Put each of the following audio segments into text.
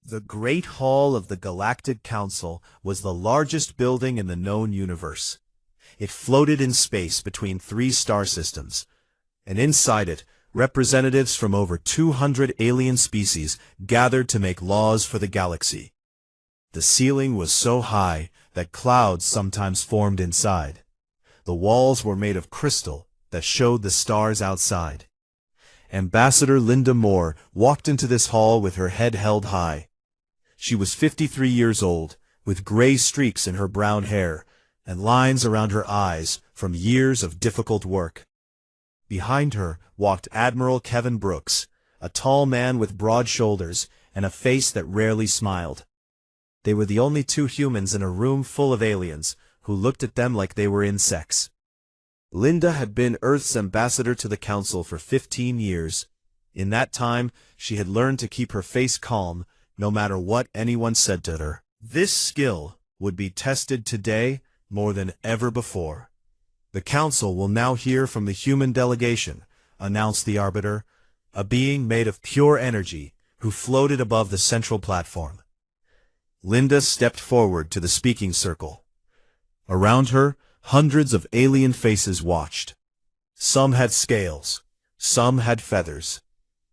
The Great Hall of the Galactic Council was the largest building in the known universe. It floated in space between 3 star systems, and inside it, representatives from over 200 alien species gathered to make laws for the galaxy. The ceiling was so high that clouds sometimes formed inside. The walls were made of crystal that showed the stars outside. Ambassador Linda Moore walked into this hall with her head held high. She was 53 years old, with gray streaks in her brown hair and lines around her eyes from years of difficult work. Behind her walked Admiral Kevin Brooks, a tall man with broad shoulders and a face that rarely smiled. They were the only 2 humans in a room full of aliens who looked at them like they were insects. Linda had been Earth's ambassador to the Council for 15 years. In that time, she had learned to keep her face calm, no matter what anyone said to her. This skill would be tested today more than ever before. The Council will now hear from the human delegation, announced the Arbiter, a being made of pure energy who floated above the central platform. Linda stepped forward to the speaking circle. Around her, hundreds of alien faces watched. Some had scales, some had feathers,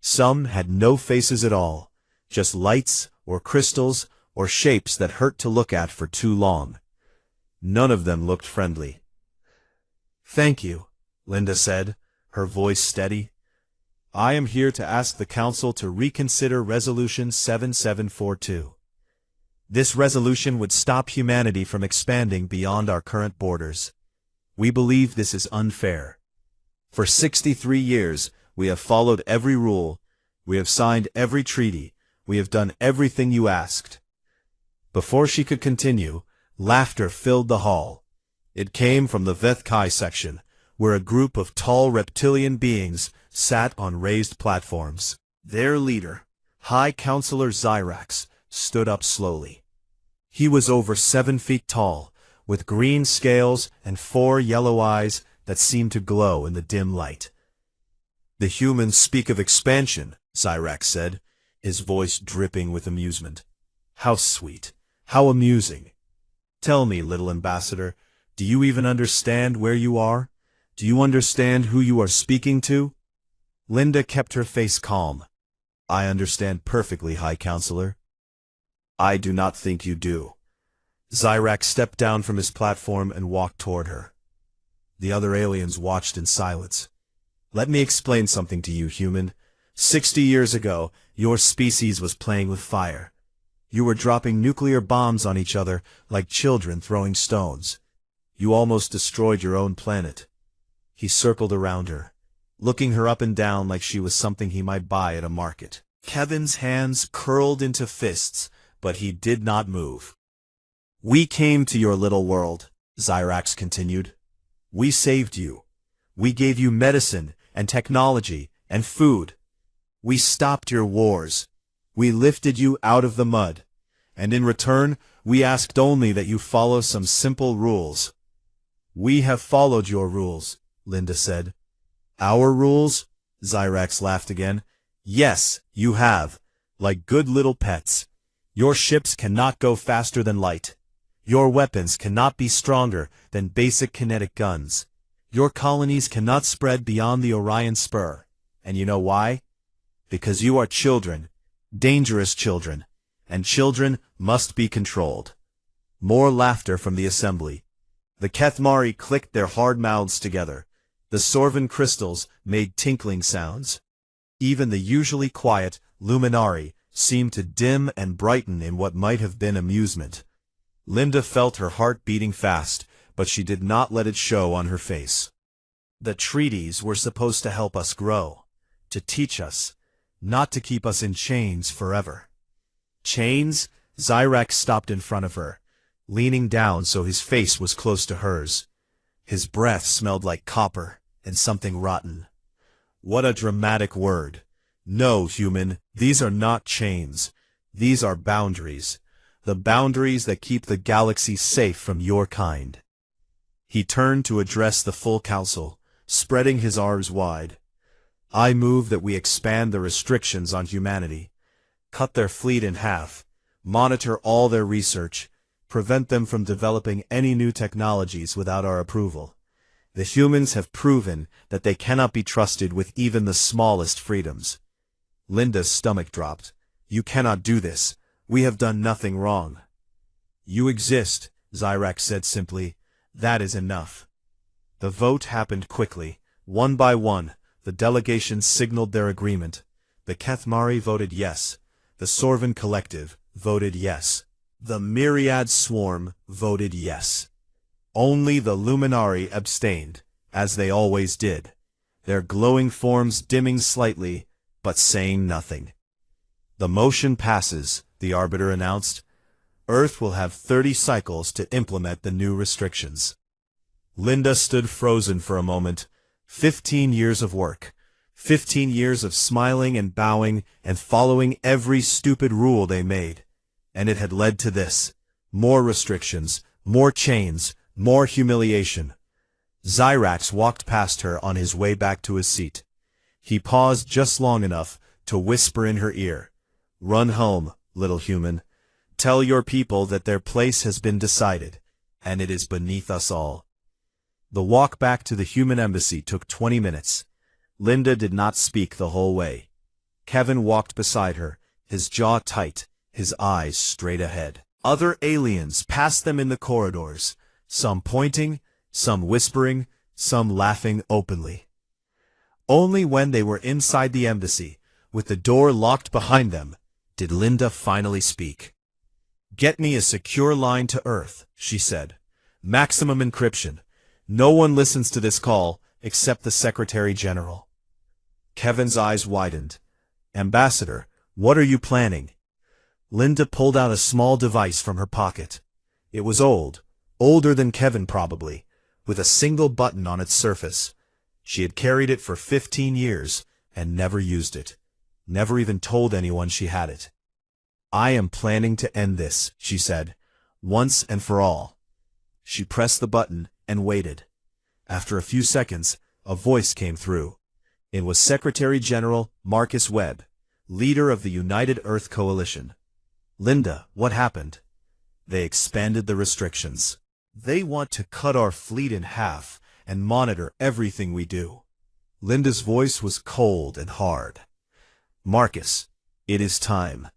some had no faces at all, just lights or crystals or shapes that hurt to look at for too long. None of them looked friendly. "Thank you," Linda said, her voice steady. "I am here to ask the Council to reconsider Resolution 7742. This resolution would stop humanity from expanding beyond our current borders. We believe this is unfair. For 63 years, we have followed every rule, we have signed every treaty, we have done everything you asked." Before she could continue, laughter filled the hall. It came from the Vethkai section, where a group of tall reptilian beings sat on raised platforms. Their leader, High Counselor Zyrax, stood up slowly. He was over 7 feet tall, with green scales and 4 yellow eyes that seemed to glow in the dim light. "The humans speak of expansion," Zyrax said, his voice dripping with amusement. "How sweet, how amusing. Tell me, little ambassador, do you even understand where you are? Do you understand who you are speaking to?" Linda kept her face calm. "I understand perfectly, High Counselor." "I do not think you do." Zyrax stepped down from his platform and walked toward her. The other aliens watched in silence. "Let me explain something to you, human. 60 years ago, your species was playing with fire. You were dropping nuclear bombs on each other like children throwing stones. You almost destroyed your own planet." He circled around her, looking her up and down like she was something he might buy at a market. Kevin's hands curled into fists, but he did not move. "We came to your little world," Zyrax continued. "We saved you. We gave you medicine and technology and food. We stopped your wars. We lifted you out of the mud. And in return, we asked only that you follow some simple rules." "We have followed your rules," Linda said. "Our rules?" Zyrax laughed again. "Yes, you have. Like good little pets. Your ships cannot go faster than light. Your weapons cannot be stronger than basic kinetic guns. Your colonies cannot spread beyond the Orion Spur. And you know why? Because you are children, dangerous children, and children must be controlled." More laughter from the assembly. The Kethmari clicked their hard mouths together. The Sorvan crystals made tinkling sounds. Even the usually quiet Luminari seemed to dim and brighten in what might have been amusement. Linda felt her heart beating fast, but she did not let it show on her face. The treaties were supposed to help us grow, to teach us, not to keep us in chains forever. "Chains?" Zyrax stopped in front of her, leaning down so his face was close to hers. His breath smelled like copper and something rotten. "What a dramatic word. No, human, these are not chains. These are boundaries. The boundaries that keep the galaxy safe from your kind." He turned to address the full council, spreading his arms wide. "I move that we expand the restrictions on humanity. cut their fleet in half, monitor all their research, prevent them from developing any new technologies without our approval. The humans have proven that they cannot be trusted with even the smallest freedoms. Linda's stomach dropped. You cannot do this. We have done nothing wrong. You exist, Zyrax said simply. That is enough. The vote happened quickly. One by one, the delegations signaled their agreement. The Kethmari voted yes. The Sorvan Collective voted yes. The Myriad Swarm voted yes. Only the Luminari abstained, as they always did, their glowing forms dimming slightly, but saying nothing. The motion passes, the Arbiter announced. Earth will have 30 cycles to implement the new restrictions. Linda stood frozen for a moment. 15 years of work. 15 years of smiling and bowing and following every stupid rule they made. And it had led to this. More restrictions, more chains, more humiliation. Zyrax walked past her on his way back to his seat. He paused just long enough to whisper in her ear. Run home, little human. Tell your people that their place has been decided, and it is beneath us all. The walk back to the human embassy took 20 minutes. Linda did not speak the whole way. Kevin walked beside her, his jaw tight, his eyes straight ahead. Other aliens passed them in the corridors, some pointing, some whispering, some laughing openly. Only when they were inside the embassy, with the door locked behind them, did Linda finally speak. Get me a secure line to Earth, she said. Maximum encryption. No one listens to this call except the Secretary General. Kevin's eyes widened. Ambassador, what are you planning? Linda pulled out a small device from her pocket. It was old. Older than Kevin probably, with a single button on its surface. She had carried it for 15 years and never used it. Never even told anyone she had it. I am planning to end this, she said, once and for all. She pressed the button and waited. After a few seconds, a voice came through. It was Secretary General Marcus Webb, leader of the United Earth Coalition. Linda, what happened? They expanded the restrictions. They want to cut our fleet in half and monitor everything we do. Linda's voice was cold and hard. Marcus, it is time.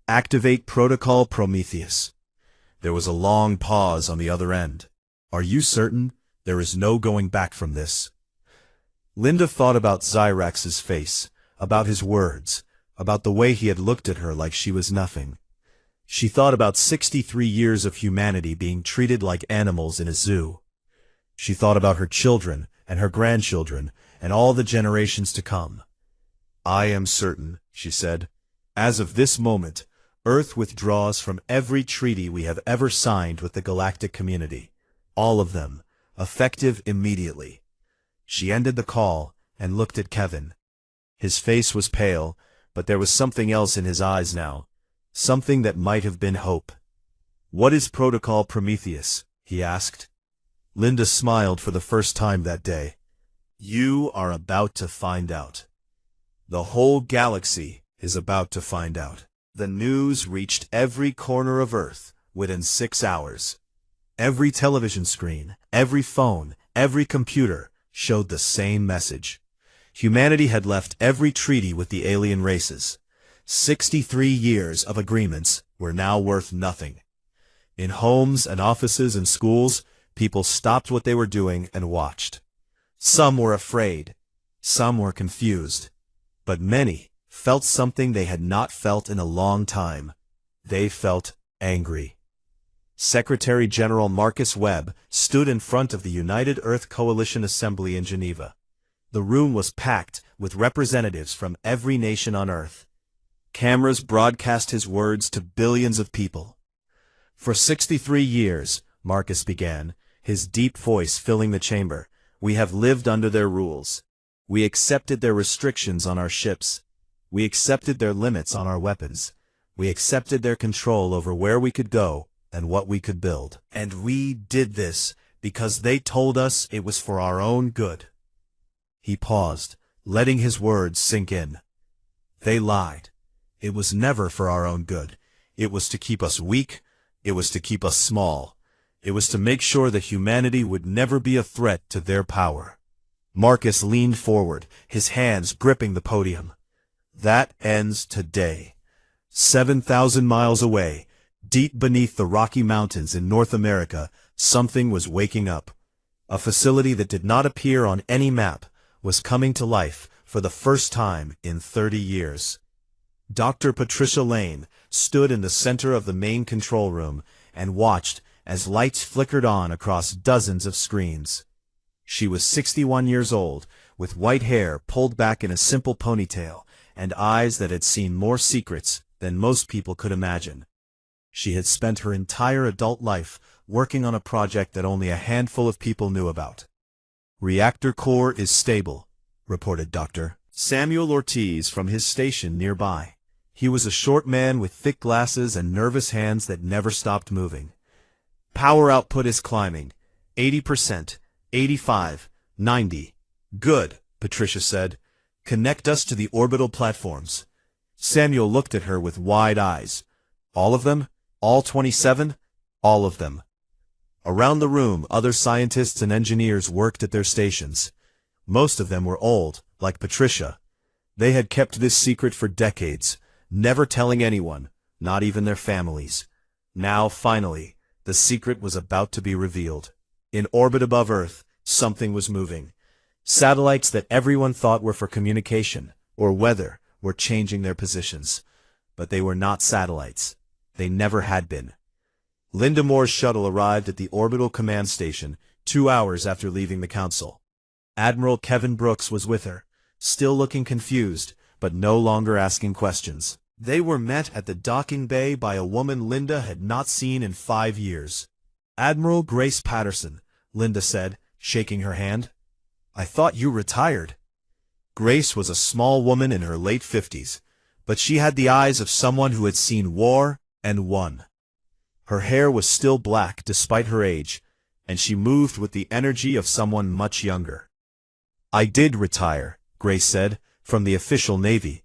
Activate Protocol Prometheus. There was a long pause on the other end. Are you certain? There is no going back from this. Linda thought about Zyrax's face, about his words, about the way he had looked at her like she was nothing. She thought about 63 years of humanity being treated like animals in a zoo. She thought about her children and her grandchildren and all the generations to come. I am certain, she said. As of this moment, Earth withdraws from every treaty we have ever signed with the galactic community. All of them, effective immediately. She ended the call and looked at Kevin. His face was pale, but there was something else in his eyes now. Something that might have been hope. What is Protocol Prometheus? He asked. Linda smiled for the first time that day. You are about to find out. The whole galaxy is about to find out. The news reached every corner of Earth within 6 hours. Every television screen, every phone, every computer showed the same message. Humanity had left every treaty with the alien races. 63 years of agreements were now worth nothing. In homes and offices and schools, people stopped what they were doing and watched. Some were afraid. Some were confused. But many felt something they had not felt in a long time. They felt angry. Secretary General Marcus Webb stood in front of the United Earth Coalition Assembly in Geneva. The room was packed with representatives from every nation on Earth. Cameras broadcast his words to billions of people. For 63 years, Marcus began, his deep voice filling the chamber, we have lived under their rules. We accepted their restrictions on our ships. We accepted their limits on our weapons. We accepted their control over where we could go and what we could build. And we did this because they told us it was for our own good. He paused, letting his words sink in. They lied. It was never for our own good. It was to keep us weak. It was to keep us small. It was to make sure that humanity would never be a threat to their power. Marcus leaned forward, his hands gripping the podium. That ends today. 7,000 miles away, deep beneath the Rocky Mountains in North America, something was waking up. A facility that did not appear on any map was coming to life for the first time in 30 years. Dr. Patricia Lane stood in the center of the main control room and watched as lights flickered on across dozens of screens. She was 61 years old, with white hair pulled back in a simple ponytail and eyes that had seen more secrets than most people could imagine. She had spent her entire adult life working on a project that only a handful of people knew about. "Reactor core is stable," reported Dr. Samuel Ortiz from his station nearby. He was a short man with thick glasses and nervous hands that never stopped moving. "Power output is climbing. 80%, 85, 90. Good," Patricia said. "Connect us to the orbital platforms." Samuel looked at her with wide eyes. "All of them? All 27? All of them." Around the room, other scientists and engineers worked at their stations. Most of them were old, like Patricia. They had kept this secret for decades, never telling anyone, not even their families. Now, finally, the secret was about to be revealed. In orbit above Earth, something was moving. Satellites that everyone thought were for communication or weather were changing their positions. But they were not satellites. They never had been. Linda Moore's shuttle arrived at the orbital command station 2 hours after leaving the council. Admiral Kevin Brooks was with her, still looking confused, but no longer asking questions. They were met at the docking bay by a woman Linda had not seen in 5 years. "Admiral Grace Patterson," Linda said, shaking her hand. "I thought you retired." Grace was a small woman in her late 50s, but she had the eyes of someone who had seen war and won. Her hair was still black despite her age, and she moved with the energy of someone much younger. "I did retire," Grace said, "from the official Navy.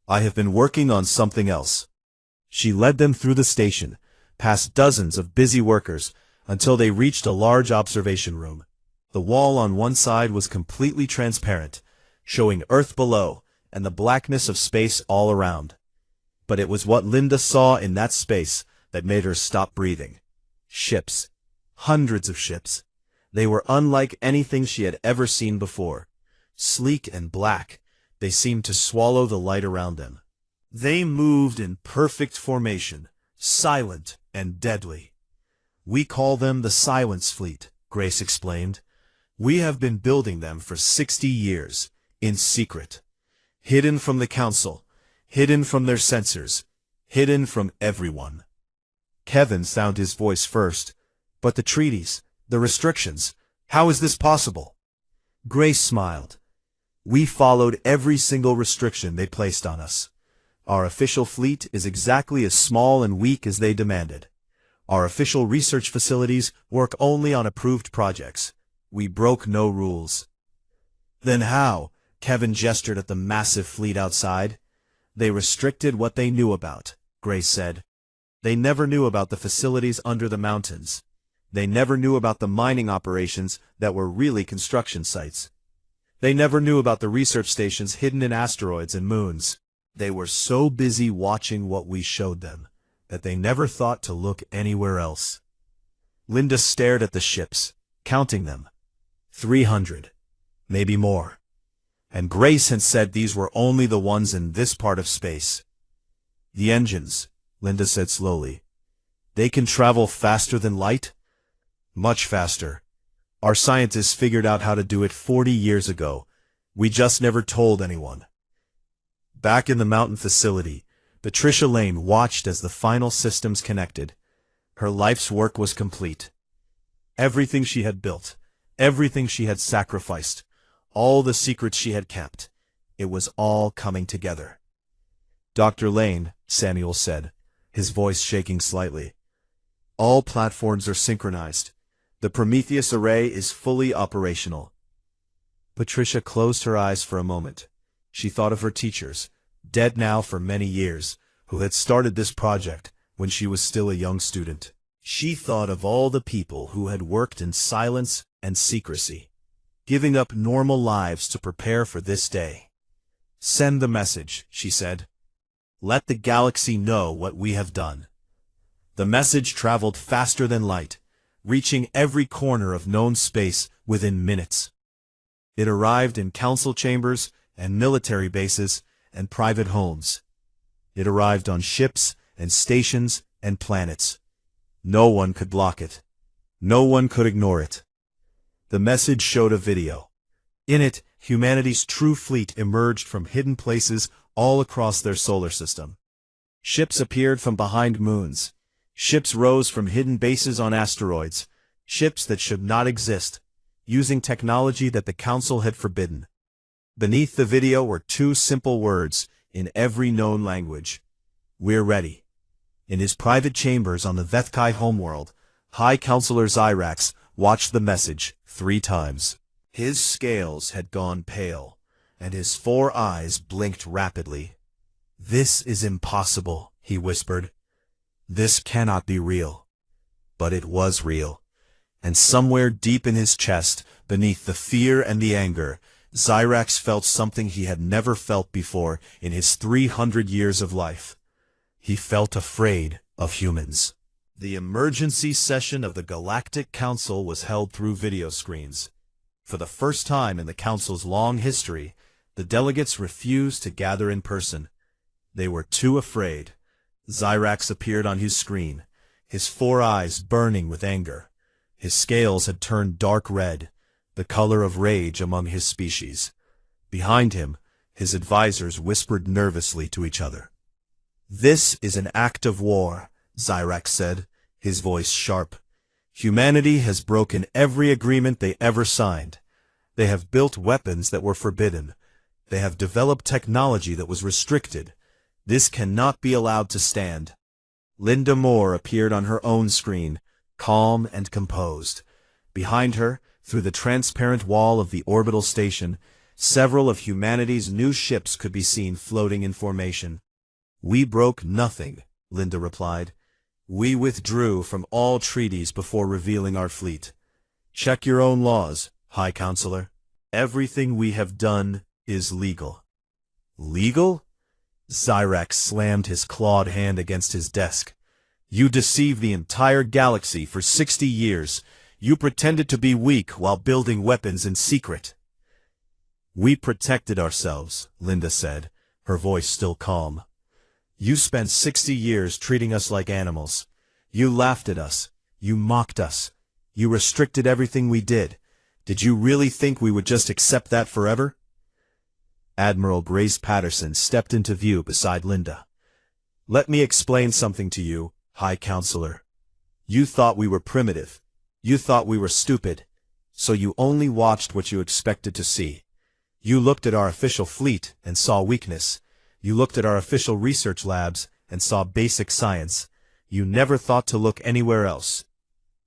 I have been working on something else." She led them through the station, past dozens of busy workers, until they reached a large observation room. The wall on one side was completely transparent, showing Earth below and the blackness of space all around. But it was what Linda saw in that space that made her stop breathing. Ships. Hundreds of ships. They were unlike anything she had ever seen before. Sleek and black, they seemed to swallow the light around them. They moved in perfect formation, silent and deadly. "We call them the Silence Fleet," Grace explained. "We have been building them for 60 years, in secret. Hidden from the Council, hidden from their sensors, hidden from everyone." Kevin found his voice first. "But the treaties, the restrictions, how is this possible?" Grace smiled. "We followed every single restriction they placed on us. Our official fleet is exactly as small and weak as they demanded. Our official research facilities work only on approved projects. We broke no rules." "Then how?" Kevin gestured at the massive fleet outside. "They restricted what they knew about," Grace said. "They never knew about the facilities under the mountains. They never knew about the mining operations that were really construction sites. They never knew about the research stations hidden in asteroids and moons. They were so busy watching what we showed them that they never thought to look anywhere else." Linda stared at the ships, counting them. 300, maybe more. And Grace had said these were only the ones in this part of space. "The engines," Linda said slowly. "They can travel faster than light?" "Much faster. Our scientists figured out how to do it 40 years ago. We just never told anyone." Back in the mountain facility, Patricia Lane watched as the final systems connected. Her life's work was complete. Everything she had built, everything she had sacrificed, all the secrets she had kept, it was all coming together. "Dr. Lane," Samuel said, his voice shaking slightly, "all platforms are synchronized. The Prometheus array is fully operational." Patricia closed her eyes for a moment. She thought of her teachers, dead now for many years, who had started this project when she was still a young student. She thought of all the people who had worked in silence and secrecy, giving up normal lives to prepare for this day. "Send the message," she said. "Let the galaxy know what we have done." The message traveled faster than light, reaching every corner of known space within minutes. It arrived in council chambers and military bases and private homes. It arrived on ships and stations and planets. No one could block it. No one could ignore it. The message showed a video. In it, humanity's true fleet emerged from hidden places all across their solar system. Ships appeared from behind moons. Ships rose from hidden bases on asteroids. Ships that should not exist, using technology that the Council had forbidden. Beneath the video were two simple words in every known language. "We're ready." In his private chambers on the Vethkai homeworld, High Counselor Zyrax watched the message 3 times. His scales had gone pale, and his 4 eyes blinked rapidly. "This is impossible," he whispered. "This cannot be real." But it was real. And somewhere deep in his chest, beneath the fear and the anger, Zyrax felt something he had never felt before in his 300 years of life. He felt afraid of humans. The emergency session of the Galactic Council was held through video screens. For the first time in the Council's long history, the delegates refused to gather in person. They were too afraid. Zyrax appeared on his screen, his 4 eyes burning with anger. His scales had turned dark red, the color of rage among his species. Behind him, his advisors whispered nervously to each other. "This is an act of war," Zyrax said, his voice sharp. "Humanity has broken every agreement they ever signed. They have built weapons that were forbidden. They have developed technology that was restricted. This cannot be allowed to stand." Linda Moore appeared on her own screen, calm and composed. Behind her, through the transparent wall of the orbital station, several of humanity's new ships could be seen floating in formation. "We broke nothing," Linda replied. "We withdrew from all treaties before revealing our fleet. Check your own laws, High Counselor. Everything we have done is legal." "Legal?" Zyrax slammed his clawed hand against his desk. "You deceived the entire galaxy for 60 years. You pretended to be weak while building weapons in secret." "We protected ourselves," Linda said, her voice still calm. "You spent 60 years treating us like animals. You laughed at us. You mocked us. You restricted everything we did. Did you really think we would just accept that forever?" Admiral Grace Patterson stepped into view beside Linda. "Let me explain something to you, High Counselor. You thought we were primitive. You thought we were stupid. So you only watched what you expected to see. You looked at our official fleet and saw weakness. You looked at our official research labs and saw basic science. You never thought to look anywhere else.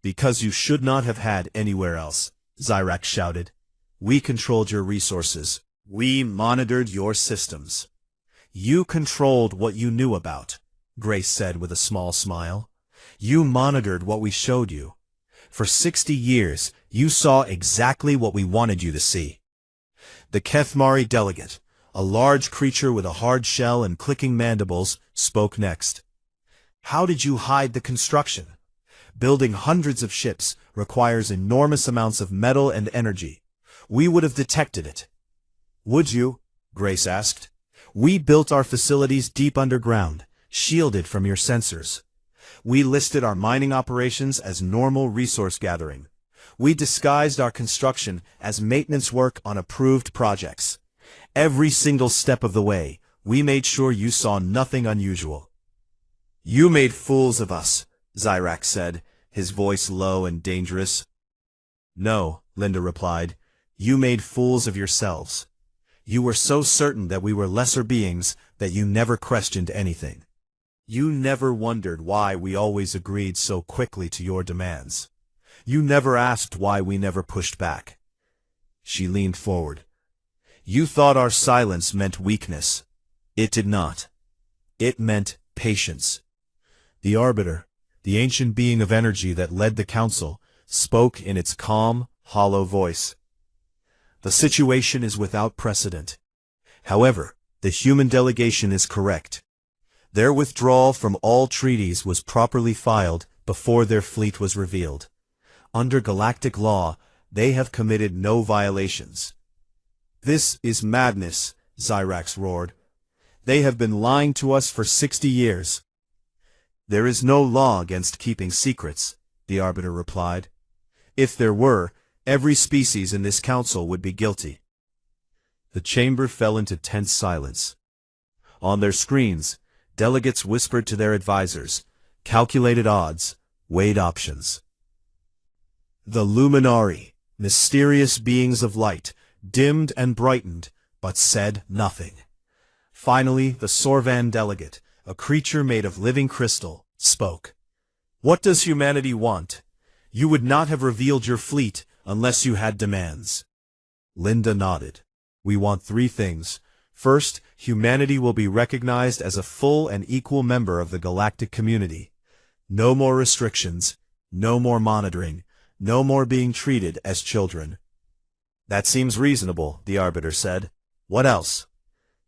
Because you should not have had anywhere else," Zyrax shouted. "We controlled your resources. We monitored your systems." "You controlled what you knew about," Grace said with a small smile. "You monitored what we showed you. For 60 years, you saw exactly what we wanted you to see." The Kethmari delegate, a large creature with a hard shell and clicking mandibles, spoke next. "How did you hide the construction? Building hundreds of ships requires enormous amounts of metal and energy. We would have detected it." "Would you?" Grace asked. "We built our facilities deep underground, shielded from your sensors. We listed our mining operations as normal resource gathering. We disguised our construction as maintenance work on approved projects. Every single step of the way, we made sure you saw nothing unusual." "You made fools of us," Zyrax said, his voice low and dangerous. "No," Linda replied. "You made fools of yourselves. You were so certain that we were lesser beings that you never questioned anything. You never wondered why we always agreed so quickly to your demands. You never asked why we never pushed back." She leaned forward. "You thought our silence meant weakness. It did not. It meant patience. The arbiter, the ancient being of energy that led the council, spoke in its calm, hollow voice. The situation is without precedent. However, the human delegation is correct. Their withdrawal from all treaties was properly filed before their fleet was revealed. Under galactic law, they have committed no violations. This is madness, Zyrax roared. They have been lying to us for 60 years. There is no law against keeping secrets, the arbiter replied. If there were, every species in this council would be guilty. The chamber fell into tense silence. On their screens, delegates whispered to their advisors, calculated odds, weighed options. The Luminari, mysterious beings of light, dimmed and brightened, but said nothing. Finally, the Sorvan delegate, a creature made of living crystal, spoke. What does humanity want? You would not have revealed your fleet unless you had demands. Linda nodded. We want 3 things. First, humanity will be recognized as a full and equal member of the galactic community. No more restrictions, no more monitoring, no more being treated as children. That seems reasonable, the arbiter said. What else?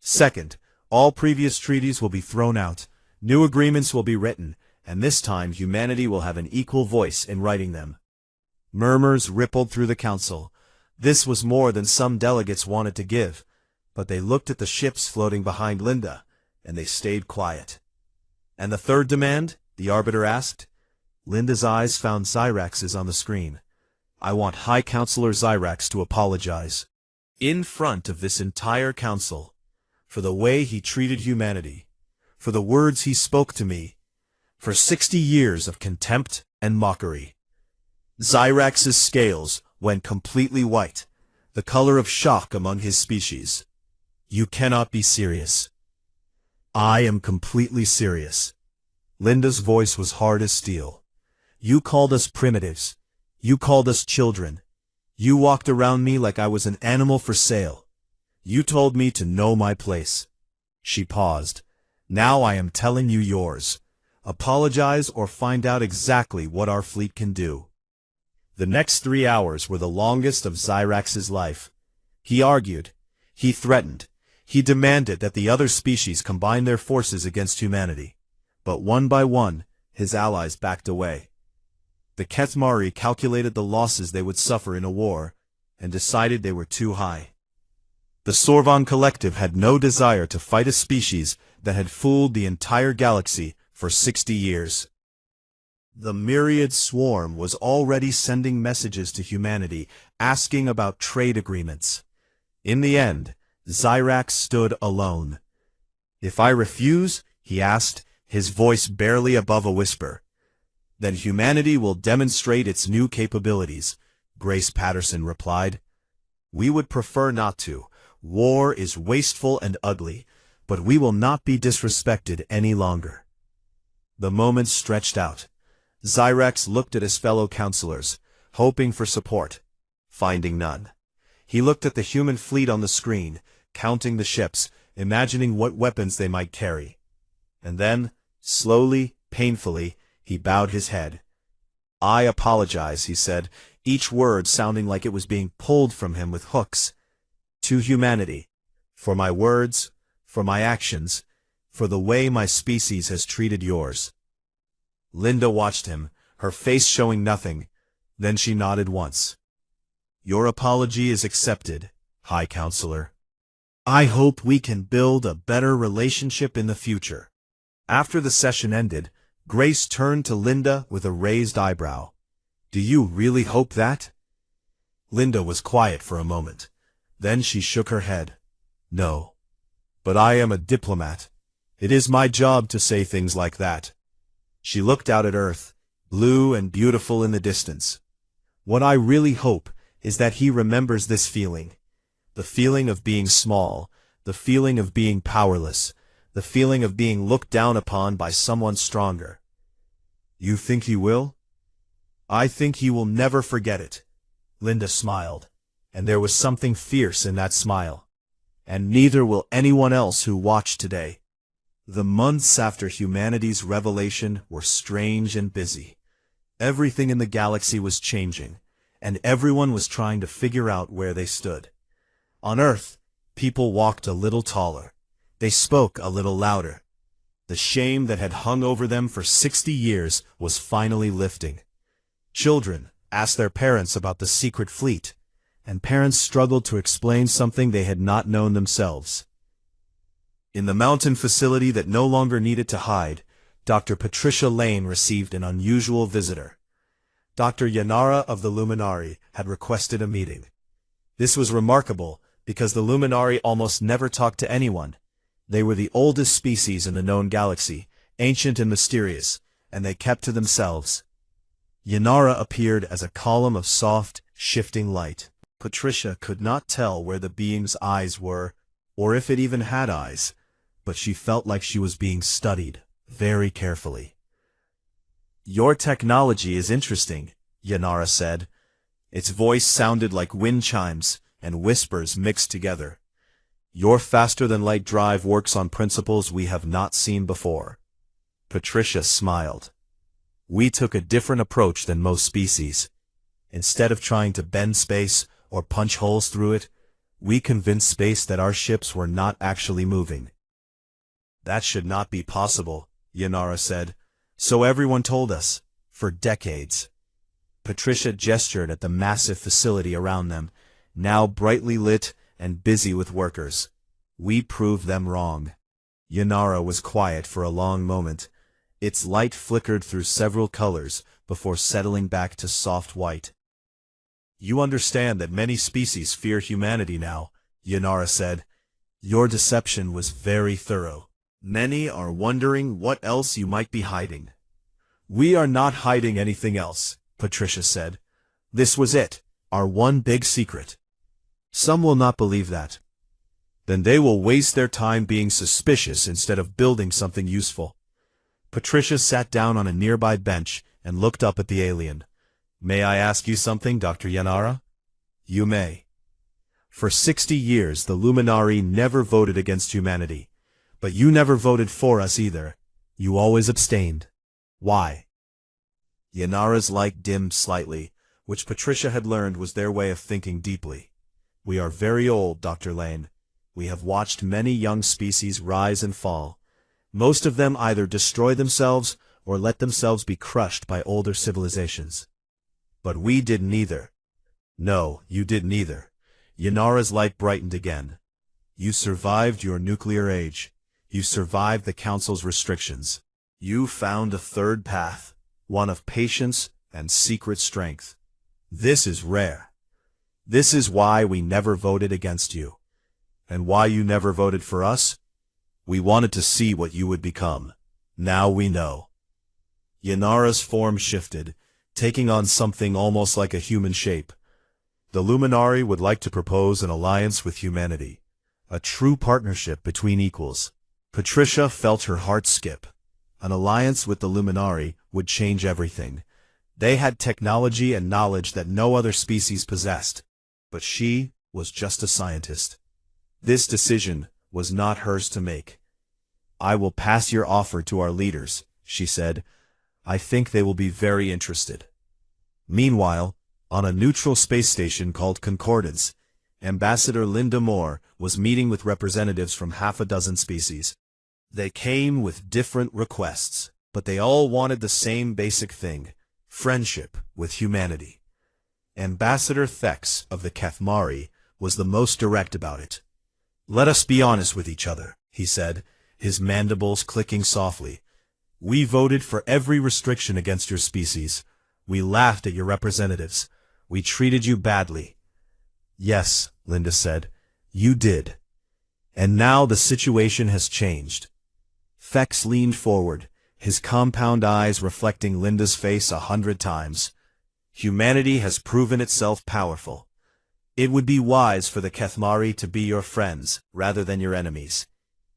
Second, all previous treaties will be thrown out, new agreements will be written, and this time humanity will have an equal voice in writing them. Murmurs rippled through the council. This was more than some delegates wanted to give, but they looked at the ships floating behind Linda, and they stayed quiet. And the third demand? The arbiter asked. Linda's eyes found Zyrax's on the screen. I want High Counselor Zyrax to apologize. In front of this entire council. For the way he treated humanity. For the words he spoke to me. For 60 years of contempt and mockery. Zyrax's scales went completely white, the color of shock among his species. You cannot be serious. I am completely serious. Linda's voice was hard as steel. You called us primitives. You called us children. You walked around me like I was an animal for sale. You told me to know my place. She paused. Now I am telling you yours. Apologize or find out exactly what our fleet can do. The next 3 hours were the longest of Zyrax's life. He argued. He threatened. He demanded that the other species combine their forces against humanity. But one by one, his allies backed away. The Kethmari calculated the losses they would suffer in a war, and decided they were too high. The Sorvan Collective had no desire to fight a species that had fooled the entire galaxy for 60 years. The myriad swarm was already sending messages to humanity, asking about trade agreements. In the end, Zyrax stood alone. If I refuse, he asked, his voice barely above a whisper, then humanity will demonstrate its new capabilities, Grace Patterson replied. We would prefer not to. War is wasteful and ugly, but we will not be disrespected any longer. The moments stretched out. Zyrax looked at his fellow counselors, hoping for support, finding none. He looked at the human fleet on the screen, counting the ships, imagining what weapons they might carry. And then, slowly, painfully, he bowed his head. I apologize, he said, each word sounding like it was being pulled from him with hooks. To humanity, for my words, for my actions, for the way my species has treated yours. Linda watched him, her face showing nothing. Then she nodded once. Your apology is accepted, High Counselor. I hope we can build a better relationship in the future. After the session ended, Grace turned to Linda with a raised eyebrow. Do you really hope that? Linda was quiet for a moment. Then she shook her head. No. But I am a diplomat. It is my job to say things like that. She looked out at Earth, blue and beautiful in the distance. What I really hope is that he remembers this feeling. The feeling of being small, the feeling of being powerless, the feeling of being looked down upon by someone stronger. You think he will? I think he will never forget it. Linda smiled, and there was something fierce in that smile. and neither will anyone else who watched today. The months after humanity's revelation were strange and busy. Everything in the galaxy was changing, and everyone was trying to figure out where they stood. On Earth, people walked a little taller. They spoke a little louder. The shame that had hung over them for 60 years was finally lifting. Children asked their parents about the secret fleet, and parents struggled to explain something they had not known themselves. In the mountain facility that no longer needed to hide, Dr. Patricia Lane received an unusual visitor. Dr. Yanara of the Luminari had requested a meeting. This was remarkable because the Luminari almost never talked to anyone. They were the oldest species in the known galaxy, ancient and mysterious, and they kept to themselves. Yanara appeared as a column of soft, shifting light. Patricia could not tell where the being's eyes were, or if it even had eyes, but she felt like she was being studied very carefully. "Your technology is interesting," Yanara said. Its voice sounded like wind chimes and whispers mixed together. "Your faster-than-light drive works on principles we have not seen before." Patricia smiled. "We took a different approach than most species. Instead of trying to bend space or punch holes through it, we convinced space that our ships were not actually moving." "That should not be possible," Yanara said. "So everyone told us, for decades." Patricia gestured at the massive facility around them, now brightly lit and busy with workers. "We proved them wrong." Yanara was quiet for a long moment. Its light flickered through several colors before settling back to soft white. "You understand that many species fear humanity now," Yanara said. "Your deception was very thorough. Many are wondering what else you might be hiding." "We are not hiding anything else," Patricia said. "This was it, our one big secret." "Some will not believe that. Then they will waste their time being suspicious instead of building something useful." Patricia sat down on a nearby bench and looked up at the alien. "May I ask you something, Dr. Yanara?" "You may." "For 60 years the Luminari never voted against humanity. But you never voted for us either. You always abstained. Why?" Yanara's light dimmed slightly, which Patricia had learned was their way of thinking deeply. "We are very old, Dr. Lane. We have watched many young species rise and fall. Most of them either destroy themselves or let themselves be crushed by older civilizations. But we did neither." "No, you did neither." Yanara's light brightened again. "You survived your nuclear age. You survived the Council's restrictions. You found a third path, one of patience and secret strength. This is rare. This is why we never voted against you. And why you never voted for us? We wanted to see what you would become. Now we know." Yanara's form shifted, taking on something almost like a human shape. "The Luminari would like to propose an alliance with humanity, a true partnership between equals." Patricia felt her heart skip. An alliance with the Luminari would change everything. They had technology and knowledge that no other species possessed. But she was just a scientist. This decision was not hers to make. "I will pass your offer to our leaders," she said. "I think they will be very interested." Meanwhile, on a neutral space station called Concordance, Ambassador Linda Moore was meeting with representatives from half a dozen species. They came with different requests, but they all wanted the same basic thing: friendship with humanity. Ambassador Thex of the Kathmari was the most direct about it. "Let us be honest with each other," he said, his mandibles clicking softly. "We voted for every restriction against your species. We laughed at your representatives. We treated you badly." "Yes," Linda said, "you did. And now the situation has changed." Thex leaned forward, his compound eyes reflecting Linda's face 100 times. "Humanity has proven itself powerful. It would be wise for the Kathmari to be your friends rather than your enemies.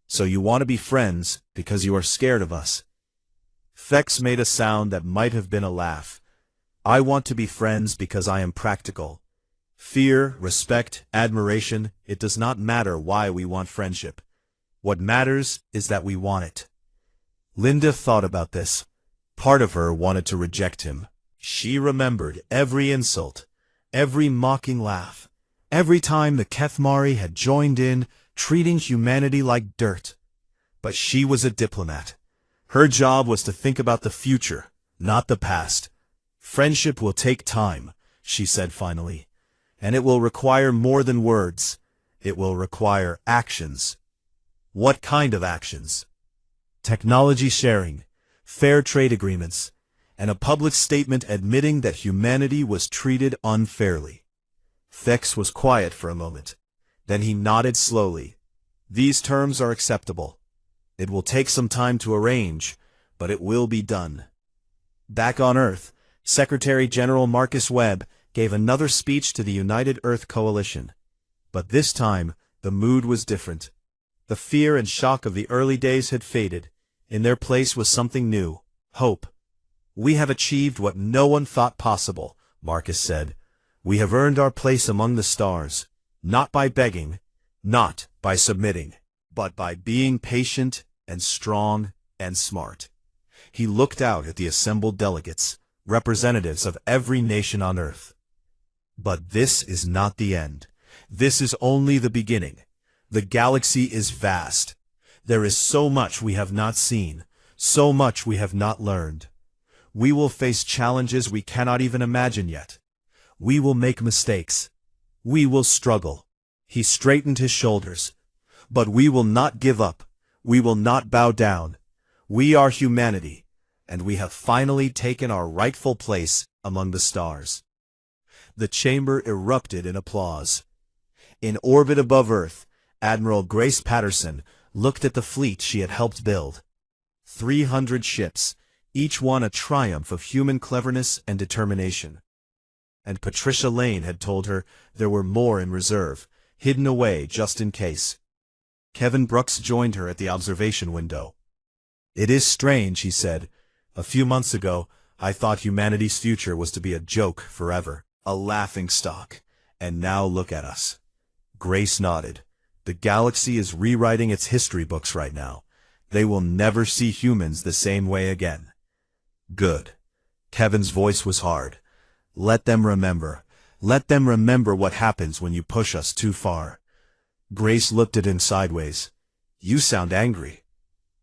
So you want to be friends because you are scared of us." Thex made a sound that might have been a laugh. "I want to be friends because I am practical. Fear, respect, admiration, it does not matter why we want friendship. What matters is that we want it. Linda thought about this. Part of her wanted to reject him. She remembered every insult, every mocking laugh, every time the Kethmari had joined in, treating humanity like dirt. But she was a diplomat. Her job was to think about the future, not the past. Friendship will take time, she said finally, and it will require more than words. It will require actions. What kind of actions? Technology sharing, fair trade agreements, and a public statement admitting that humanity was treated unfairly. Thex was quiet for a moment. Then he nodded slowly. These terms are acceptable. It will take some time to arrange, but it will be done. Back on Earth, Secretary General Marcus Webb gave another speech to the United Earth Coalition. But this time, the mood was different. The fear and shock of the early days had faded. In their place was something new, hope. We have achieved what no one thought possible, Marcus said. We have earned our place among the stars, not by begging, not by submitting, but by being patient and strong and smart. He looked out at the assembled delegates, representatives of every nation on Earth. But this is not the end. This is only the beginning. The galaxy is vast. There is so much we have not seen, so much we have not learned. We will face challenges we cannot even imagine yet. We will make mistakes. We will struggle. He straightened his shoulders. But we will not give up. We will not bow down. We are humanity, and we have finally taken our rightful place among the stars. The chamber erupted in applause. In orbit above Earth, Admiral Grace Patterson looked at the fleet she had helped build. 300 ships, each one a triumph of human cleverness and determination. And Patricia Lane had told her there were more in reserve, hidden away just in case. Kevin Brooks joined her at the observation window. It is strange, he said. A few months ago, I thought humanity's future was to be a joke forever, a laughingstock. And now look at us. Grace nodded. The galaxy is rewriting its history books right now. They will never see humans the same way again. Good. Kevin's voice was hard. Let them remember. Let them remember what happens when you push us too far. Grace looked at him sideways. You sound angry.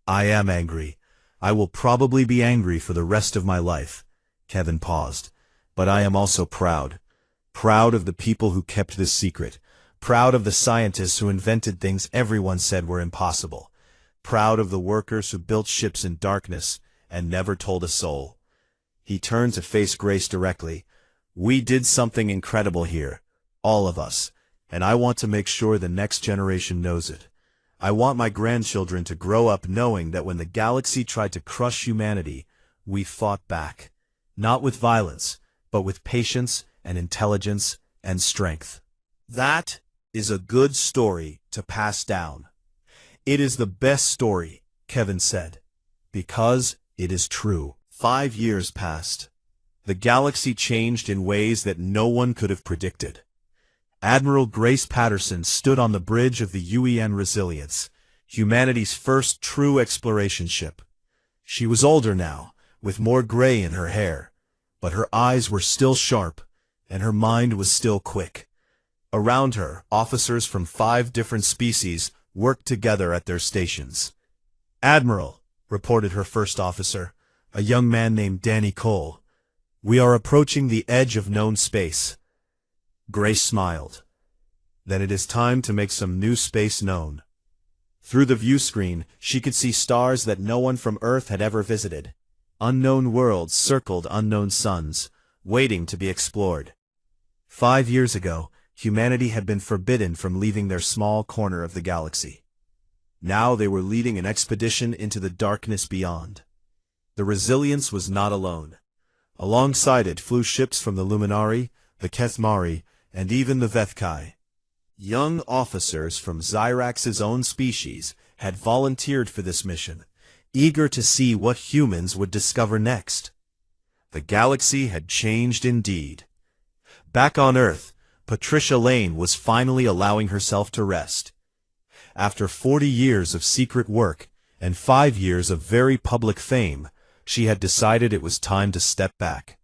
I am angry. I will probably be angry for the rest of my life. Kevin paused. But I am also proud. Proud of the people who kept this secret. Proud of the scientists who invented things everyone said were impossible. Proud of the workers who built ships in darkness and never told a soul. He turned to face Grace directly. We did something incredible here, all of us, and I want to make sure the next generation knows it. I want my grandchildren to grow up knowing that when the galaxy tried to crush humanity, we fought back. Not with violence, but with patience and intelligence and strength. That is a good story to pass down. It is the best story, Kevin said, because it is true. 5 years passed. The galaxy changed in ways that no one could have predicted. Admiral Grace Patterson stood on the bridge of the UEN Resilience, humanity's first true exploration ship. She was older now, with more gray in her hair, but her eyes were still sharp, and her mind was still quick. Around her, officers from 5 different species worked together at their stations. Admiral, reported her first officer, a young man named Danny Cole, we are approaching the edge of known space. Grace smiled. Then it is time to make some new space known. Through the view screen, she could see stars that no one from Earth had ever visited. Unknown worlds circled unknown suns, waiting to be explored. 5 years ago, humanity had been forbidden from leaving their small corner of the galaxy. Now they were leading an expedition into the darkness beyond. The Resilience was not alone. Alongside it flew ships from the Luminari, the Kethmari, and even the Vethkai. Young officers from Zyrax's own species had volunteered for this mission, eager to see what humans would discover next. The galaxy had changed indeed. Back on Earth, Patricia Lane was finally allowing herself to rest. After 40 years of secret work and 5 years of very public fame, she had decided it was time to step back.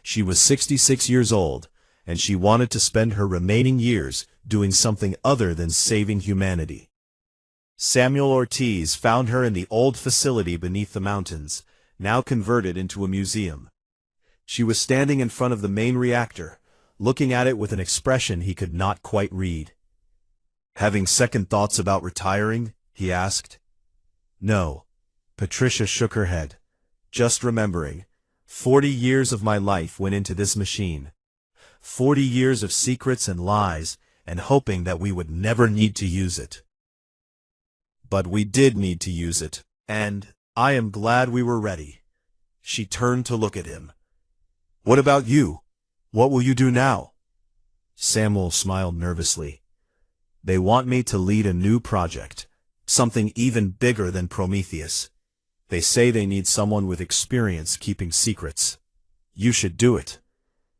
She was 66 years old, and she wanted to spend her remaining years doing something other than saving humanity. Samuel Ortiz found her in the old facility beneath the mountains, now converted into a museum. She was standing in front of the main reactor, looking at it with an expression he could not quite read. "Having second thoughts about retiring?" he asked. "No." Patricia shook her head. "Just remembering. 40 years of my life went into this machine. 40 years of secrets and lies, and hoping that we would never need to use it. But we did need to use it, and I am glad we were ready." She turned to look at him. "What about you? What will you do now?" Samuel smiled nervously. "They want me to lead a new project, something even bigger than Prometheus. They say they need someone with experience keeping secrets. You should do it.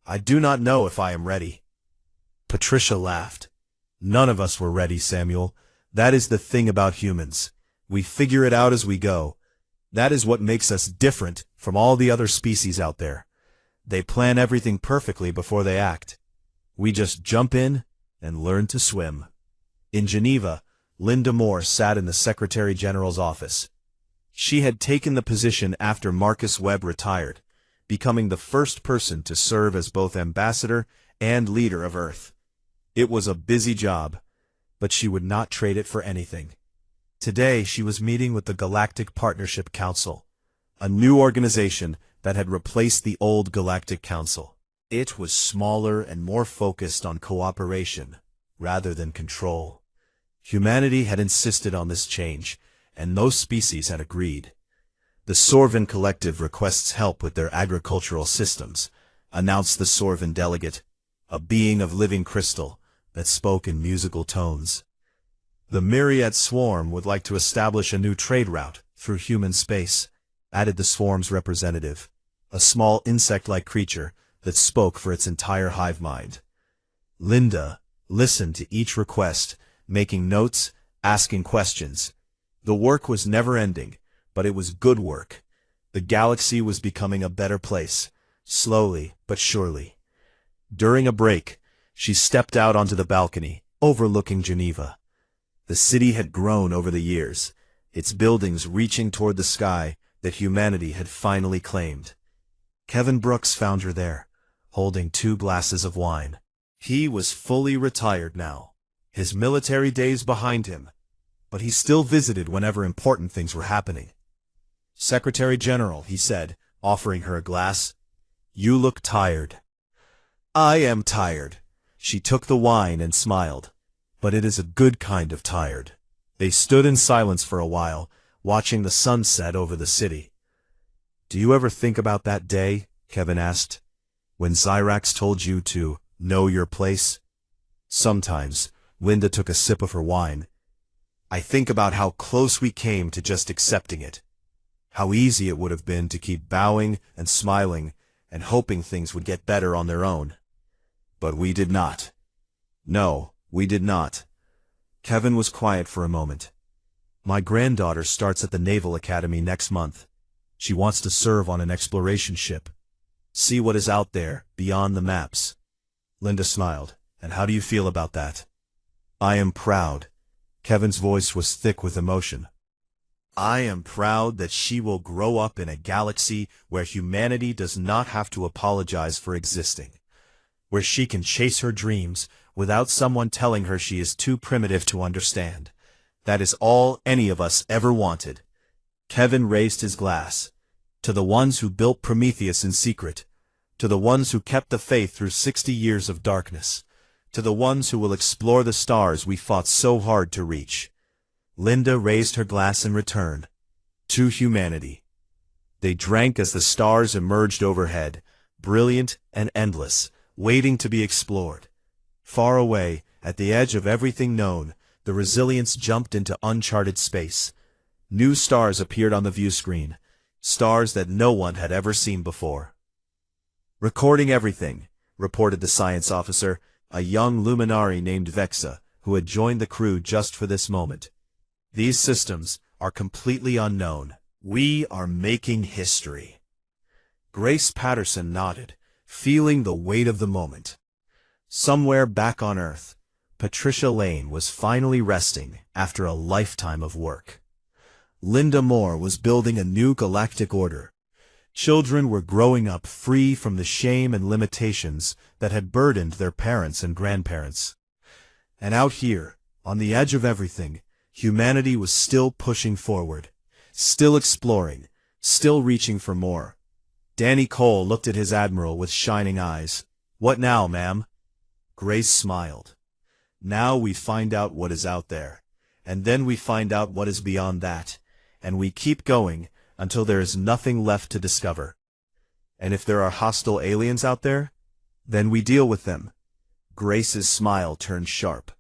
I do not know if I am ready." Patricia laughed. "None of us were ready, Samuel. That is the thing about humans. We figure it out as we go. That is what makes us different from all the other species out there. They plan everything perfectly before they act. We just jump in and learn to swim." In Geneva, Linda Moore sat in the Secretary General's office. She had taken the position after Marcus Webb retired, becoming the first person to serve as both ambassador and leader of Earth. It was a busy job, but she would not trade it for anything. Today she was meeting with the Galactic Partnership Council, a new organization that had replaced the old Galactic Council. It was smaller and more focused on cooperation rather than control. Humanity had insisted on this change, and most species had agreed. "The Sorvin Collective requests help with their agricultural systems," announced the Sorvin delegate, a being of living crystal that spoke in musical tones. "The Myriad Swarm would like to establish a new trade route through human space," added the swarm's representative, a small insect-like creature that spoke for its entire hive mind. Linda listened to each request, making notes, asking questions. The work was never-ending, but it was good work. The galaxy was becoming a better place, slowly but surely. During a break, she stepped out onto the balcony, overlooking Geneva. The city had grown over the years, its buildings reaching toward the sky that humanity had finally claimed. Kevin Brooks found her there, holding 2 glasses of wine. He was fully retired now, his military days behind him, but he still visited whenever important things were happening. "Secretary General," he said, offering her a glass, "you look tired." "I am tired." She took the wine and smiled. "But it is a good kind of tired." They stood in silence for a while, watching the sun set over the city. "Do you ever think about that day," Kevin asked, "when Zyrax told you to know your place?" "Sometimes." Linda took a sip of her wine. "I think about how close we came to just accepting it. How easy it would have been to keep bowing and smiling and hoping things would get better on their own. But we did not. No, we did not." Kevin was quiet for a moment. "My granddaughter starts at the Naval Academy next month. She wants to serve on an exploration ship. See what is out there, beyond the maps." Linda smiled. "And how do you feel about that?" "I am proud." Kevin's voice was thick with emotion. "I am proud that she will grow up in a galaxy where humanity does not have to apologize for existing, where she can chase her dreams without someone telling her she is too primitive to understand. That is all any of us ever wanted." Kevin raised his glass. "To the ones who built Prometheus in secret, to the ones who kept the faith through 60 years of darkness, to the ones who will explore the stars we fought so hard to reach." Linda raised her glass in return. "To humanity." They drank as the stars emerged overhead, brilliant and endless, waiting to be explored. Far away, at the edge of everything known, the Resilience jumped into uncharted space. New stars appeared on the view screen, stars that no one had ever seen before. "Recording everything," reported the science officer, a young luminary named Vexa, who had joined the crew just for this moment. These systems are completely unknown. We are making history. Grace Patterson nodded, feeling the weight of the moment. Somewhere back on Earth, Patricia Lane was finally resting after a lifetime of work. Linda Moore was building a new galactic order. Children were growing up free from the shame and limitations that had burdened their parents and grandparents. And out here, on the edge of everything, humanity was still pushing forward, still exploring, still reaching for more. Danny Cole looked at his admiral with shining eyes. "What now, ma'am?" Grace smiled. "Now we find out what is out there, and then we find out what is beyond that, and we keep going until there is nothing left to discover. And if there are hostile aliens out there, then we deal with them." Grace's smile turned sharp.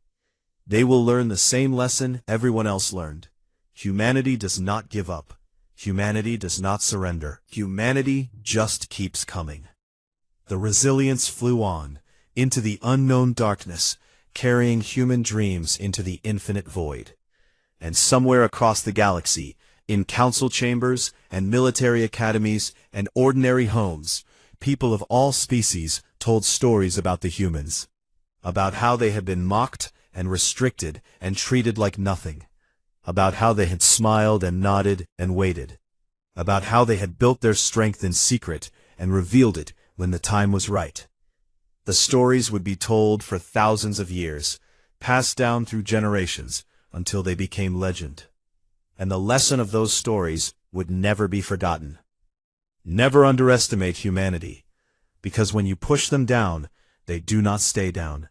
"They will learn the same lesson everyone else learned. Humanity does not give up. Humanity does not surrender. Humanity just keeps coming." The Resilience flew on, into the unknown darkness, carrying human dreams into the infinite void. And somewhere across the galaxy, in council chambers and military academies and ordinary homes, people of all species told stories about the humans, about how they had been mocked and restricted and treated like nothing, about how they had smiled and nodded and waited, about how they had built their strength in secret and revealed it when the time was right. The stories would be told for thousands of years, passed down through generations, until they became legend. And the lesson of those stories would never be forgotten. Never underestimate humanity, because when you push them down, they do not stay down.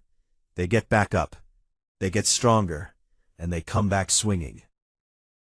They get back up, they get stronger, and they come back swinging.